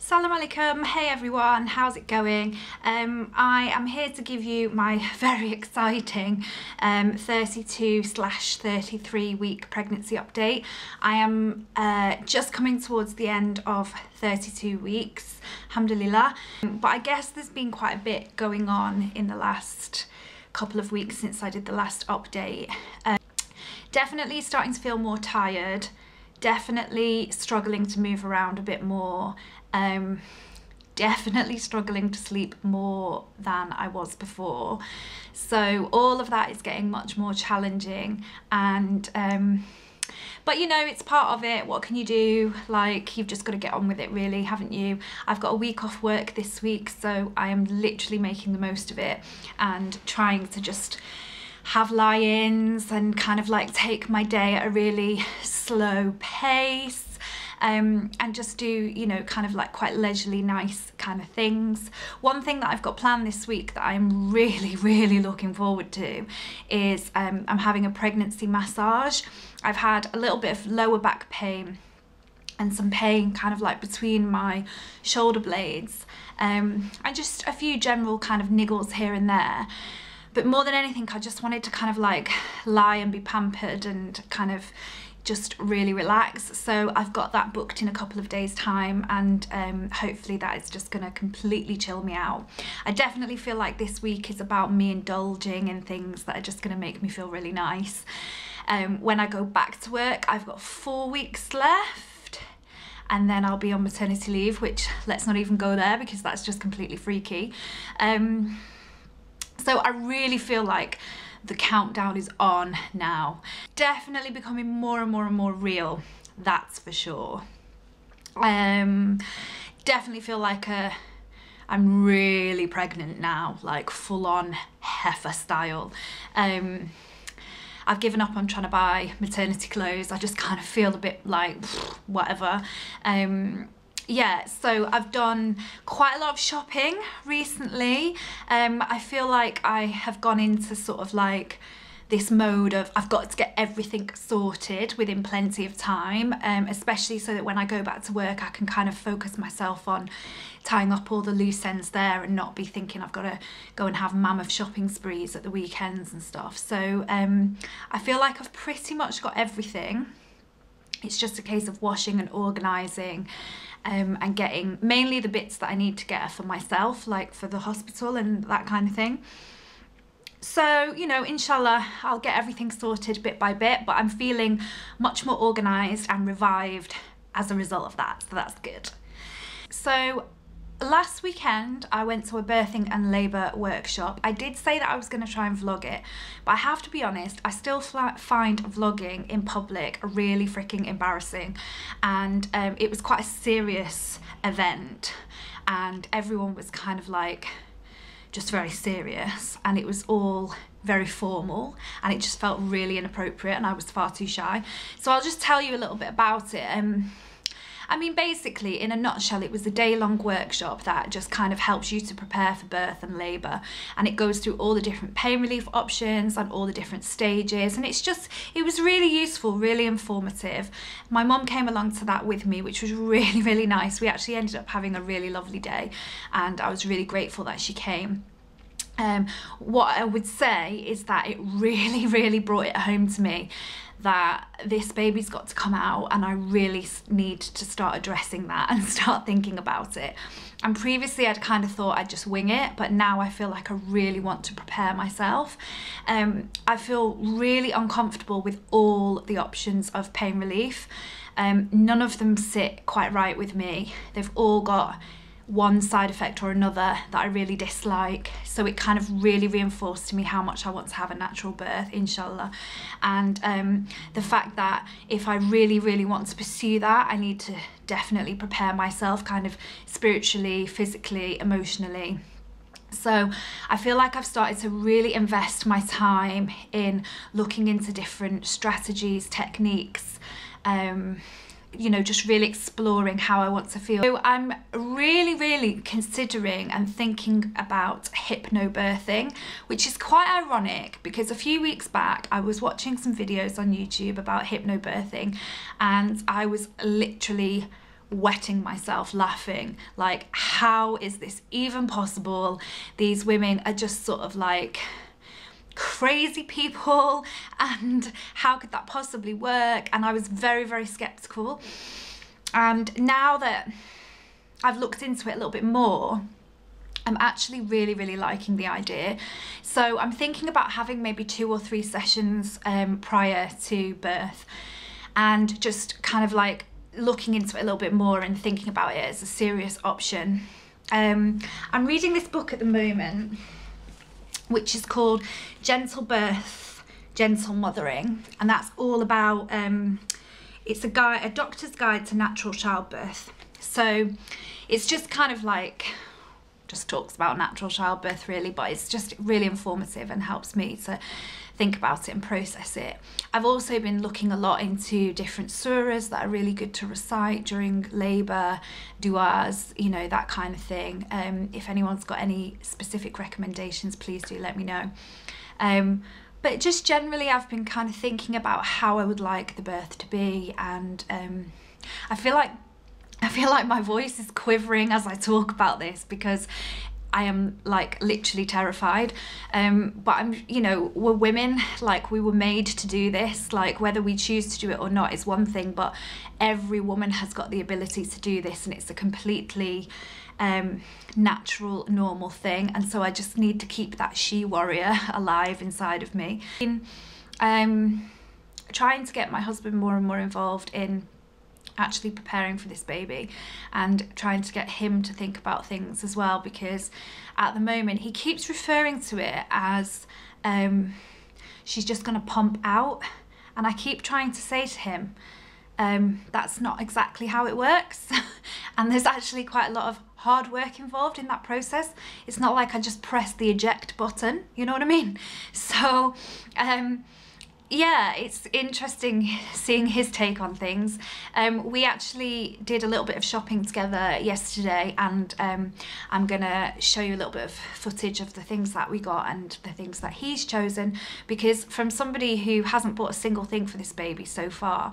Salam alaikum, hey everyone, how's it going? I am here to give you my very exciting 32/33 week pregnancy update. I am just coming towards the end of 32 weeks, alhamdulillah, but I guess there's been quite a bit going on in the last couple of weeks since I did the last update. Definitely starting to feel more tired, definitely struggling to move around a bit more, definitely struggling to sleep more than I was before. So all of that is getting much more challenging, and but you know, it's part of it. What can you do? Like, you've just got to get on with it really, haven't you? I've got a week off work this week, so I am literally making the most of it and trying to just have lie-ins and kind of like take my day at a really slow pace, and just do, you know, kind of like quite leisurely nice kind of things. One thing that I've got planned this week that I'm really looking forward to is I'm having a pregnancy massage. I've had a little bit of lower back pain and some pain kind of like between my shoulder blades, and just a few general kind of niggles here and there. But more than anything, I just wanted to kind of like lie and be pampered and kind of just really relax. So I've got that booked in a couple of days' time, and hopefully that is just going to completely chill me out. I definitely feel like this week is about me indulging in things that are just going to make me feel really nice. When I go back to work, I've got 4 weeks left, and then I'll be on maternity leave, which let's not even go there because that's just completely freaky. So I really feel like the countdown is on now. Definitely becoming more and more real, that's for sure. Definitely feel like I'm really pregnant now, like full on heifer style. I've given up on trying to buy maternity clothes. I just kind of feel a bit like whatever. Yeah, so I've done quite a lot of shopping recently. I feel like I have gone into sort of like this mode of I've got to get everything sorted within plenty of time, especially so that when I go back to work I can kind of focus myself on tying up all the loose ends there and not be thinking I've got to go and have mammoth shopping sprees at the weekends and stuff. So I feel like I've pretty much got everything. It's just a case of washing and organising, and getting mainly the bits that I need to get for myself, like for the hospital and that kind of thing. So, you know, inshallah, I'll get everything sorted bit by bit, but I'm feeling much more organised and revived as a result of that, so that's good. So last weekend I went to a birthing and labour workshop. I did say that I was going to try and vlog it, but I have to be honest, I still find vlogging in public really freaking embarrassing, and it was quite a serious event and everyone was kind of like just very serious, and it was all very formal and it just felt really inappropriate and I was far too shy. So I'll just tell you a little bit about it. I mean, basically, in a nutshell, it was a day-long workshop that just kind of helps you to prepare for birth and labour, and it goes through all the different pain relief options and all the different stages, and it was really useful, really informative. My mum came along to that with me, which was really nice. We actually ended up having a really lovely day and I was really grateful that she came. What I would say is that it really brought it home to me that this baby's got to come out, and I really need to start addressing that and start thinking about it. And previously I'd kind of thought I'd just wing it, but now I feel like I really want to prepare myself. I feel really uncomfortable with all the options of pain relief. None of them sit quite right with me. They've all got one side effect or another that I really dislike, so it kind of really reinforced to me how much I want to have a natural birth, inshallah. And the fact that if I really want to pursue that, I need to definitely prepare myself kind of spiritually, physically, emotionally. So I feel like I've started to really invest my time in looking into different strategies, techniques, you know, just really exploring how I want to feel. So I'm really considering and thinking about hypnobirthing, which is quite ironic because a few weeks back I was watching some videos on YouTube about hypnobirthing and I was literally wetting myself laughing, like, how is this even possible? These women are just sort of like crazy people, and how could that possibly work? And I was very, very skeptical. And now that I've looked into it a little bit more, I'm actually really, really liking the idea. So I'm thinking about having maybe 2 or 3 sessions prior to birth, and just kind of like looking into it a little bit more and thinking about it as a serious option. I'm reading this book at the moment, which is called Gentle Birth, Gentle Mothering, and that's all about, it's a doctor's guide to natural childbirth. So it's just kind of like, just talks about natural childbirth really, but it's just really informative and helps me to think about it and process it. I've also been looking a lot into different surahs that are really good to recite during labour, du'as, you know, that kind of thing. If anyone's got any specific recommendations, please do let me know. But just generally, I've been kind of thinking about how I would like the birth to be, and I feel like my voice is quivering as I talk about this, because I am like literally terrified. But I'm, you know, we're women, like we were made to do this. Like whether we choose to do it or not is one thing, but every woman has got the ability to do this, and it's a completely natural, normal thing. And so I just need to keep that she warrior alive inside of me. Trying to get my husband more and more involved in actually preparing for this baby, and trying to get him to think about things as well, because at the moment he keeps referring to it as she's just going to pump out, and I keep trying to say to him that's not exactly how it works. And there's actually quite a lot of hard work involved in that process. It's not like I just press the eject button, you know what I mean? So yeah, it's interesting seeing his take on things. We actually did a little bit of shopping together yesterday, and I'm gonna show you a little bit of footage of the things that we got and the things that he's chosen, because from somebody who hasn't bought a single thing for this baby so far,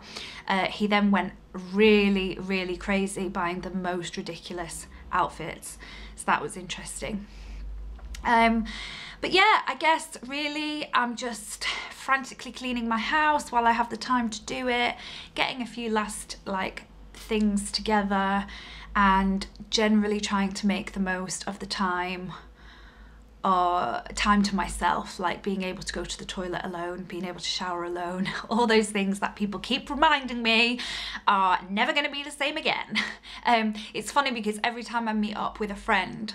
he then went really, really crazy buying the most ridiculous outfits. So that was interesting. But yeah, I guess really I'm just frantically cleaning my house while I have the time to do it, getting a few last like things together, and generally trying to make the most of the time, or time to myself, like being able to go to the toilet alone, being able to shower alone, all those things that people keep reminding me are never going to be the same again. It's funny because every time I meet up with a friend,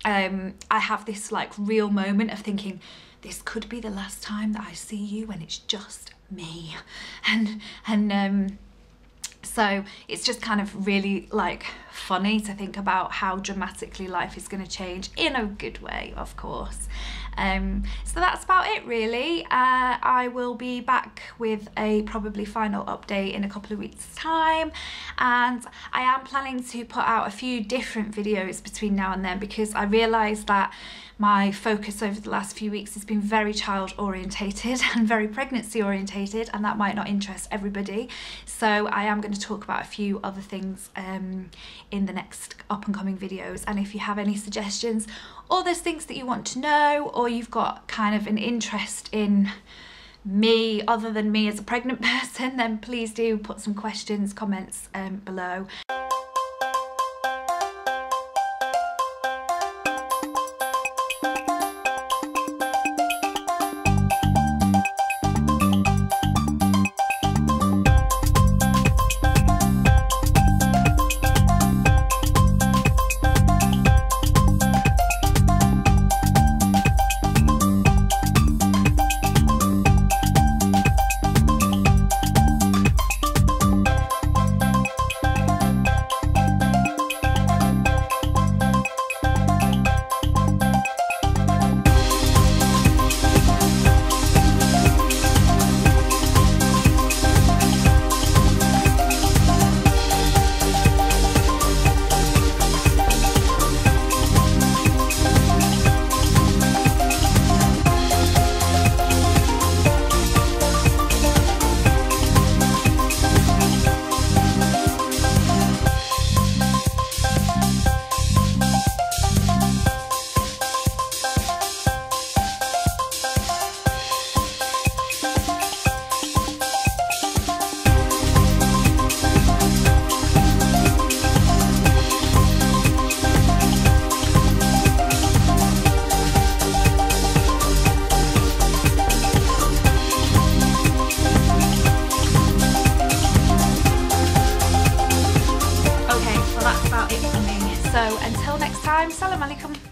I have this like real moment of thinking, this could be the last time that I see you when it's just me. And so it's just kind of really like funny to think about how dramatically life is going to change, in a good way, of course. So that's about it really. I will be back with a probably final update in a couple of weeks time, and I am planning to put out a few different videos between now and then, because I realised that my focus over the last few weeks has been very child orientated and very pregnancy orientated, and that might not interest everybody. So I am going to talk about a few other things in the next up and coming videos, and if you have any suggestions, or there's things that you want to know, or you've got kind of an interest in me other than me as a pregnant person, then please do put some questions, comments below. time. Salam alaikum.